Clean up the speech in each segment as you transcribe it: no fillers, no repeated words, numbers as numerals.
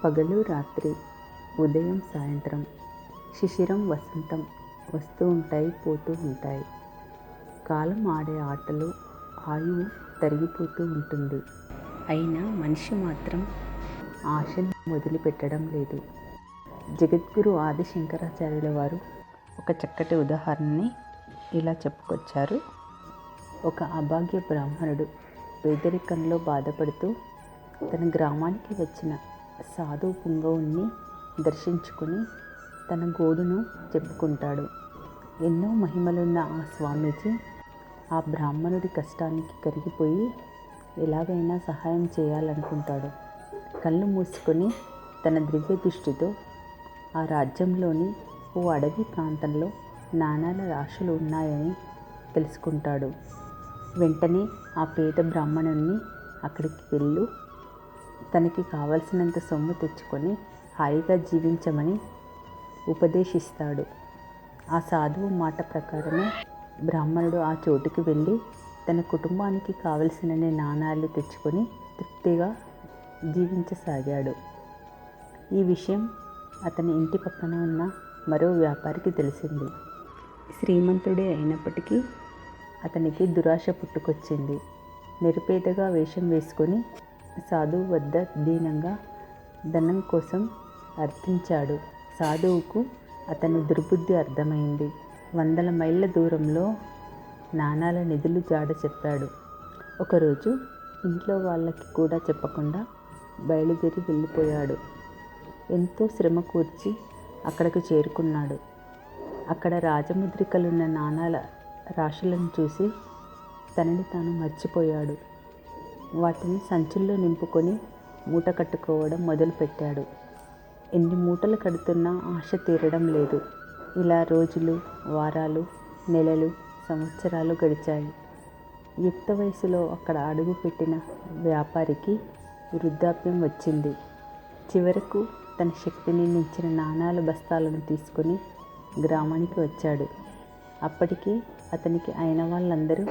పగలు రాత్రి, ఉదయం సాయంత్రం, శిశిరం వసంతం వస్తూ ఉంటాయి, పోతూ ఉంటాయి. కాలం ఆడే ఆటలు, ఆయువు తరిగిపోతూ ఉంటుంది. అయినా మనిషి మాత్రం ఆశను వదిలిపెట్టడం లేదు. జగద్గురు ఆది శంకరాచార్యుల వారు ఒక చక్కటి ఉదాహరణని ఇలా చెప్పుకొచ్చారు. ఒక అభాగ్య బ్రాహ్మణుడు పేదరికంలో బాధపడుతూ తన గ్రామానికి వచ్చిన సాధువు పుంగవుణ్ణి దర్శించుకొని తన గోడును చెప్పుకుంటాడు. ఎన్నో మహిమలున్న ఆ స్వామీజీ ఆ బ్రాహ్మణుడి కష్టానికి కరిగిపోయి ఎలాగైనా సహాయం చేయాలనుకుంటాడు. కళ్ళు మూసుకొని తన దివ్య దృష్టితో ఆ రాజ్యంలోని ఓ అడవి ప్రాంతంలో నాణాల రాశులు ఉన్నాయని తెలుసుకుంటాడు. వెంటనే ఆ పేద బ్రాహ్మణుణ్ణి అక్కడికి వెళ్ళు, తనకి కావలసినంత సొమ్ము తెచ్చుకొని హాయిగా జీవించమని ఉపదేశిస్తాడు. ఆ సాధువు మాట ప్రకారమే బ్రాహ్మణుడు ఆ చోటుకి వెళ్ళి తన కుటుంబానికి కావలసినన్ని నాణాలు తెచ్చుకొని తృప్తిగా జీవించసాగాడు. ఈ విషయం అతని ఇంటి పక్కన ఉన్న మరో వ్యాపారికి తెలిసింది. శ్రీమంతుడే అయినప్పటికీ అతనికి దురాశ పుట్టుకొచ్చింది. నిరుపేదగా వేషం వేసుకొని సాధువు వద్ద దీనంగా ధనం కోసం అర్థించాడు. సాధువుకు అతని దుర్బుద్ధి అర్థమైంది. 100 మైళ్ళ దూరంలో నాణాల నిధులు జాడ చెప్పాడు. ఒకరోజు ఇంట్లో వాళ్ళకి కూడా చెప్పకుండా బయలుదేరి వెళ్ళిపోయాడు. ఎంతో శ్రమ కూర్చి అక్కడికి చేరుకున్నాడు. అక్కడ రాజముద్రికలున్న నాణాల రాశులను చూసి తనని తాను మర్చిపోయాడు. వాటిని సంచుల్లో నింపుకొని మూట కట్టుకోవడం మొదలుపెట్టాడు. ఎన్ని మూటలు కడుతున్నా ఆశ తీరడం లేదు. ఇలా రోజులు, వారాలు, నెలలు, సంవత్సరాలు గడిచాయి. యుక్త వయసులో అక్కడ అడుగుపెట్టిన వ్యాపారికి వృద్ధాప్యం వచ్చింది. చివరకు తన శక్తిని మించిన నాణాల బస్తాలను తీసుకొని గ్రామానికి వచ్చాడు. అప్పటికి అతనికి అయిన వాళ్ళందరూ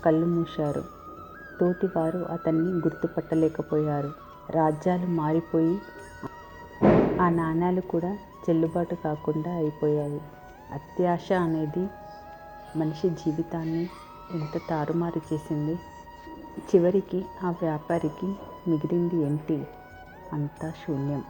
కళ్ళు మూశారు. తోటివారు అతన్ని గుర్తుపట్టలేకపోయారు. రాజ్యాలు మారిపోయి ఆ నాణాలు కూడా చెల్లుబాటు కాకుండా అయిపోయాయి. అత్యాశ అనేది మనిషి జీవితాన్ని ఎంత తారుమారు చేసింది. చివరికి ఆ వ్యాపారికి మిగిలింది ఏంటి? అంతా శూన్యం.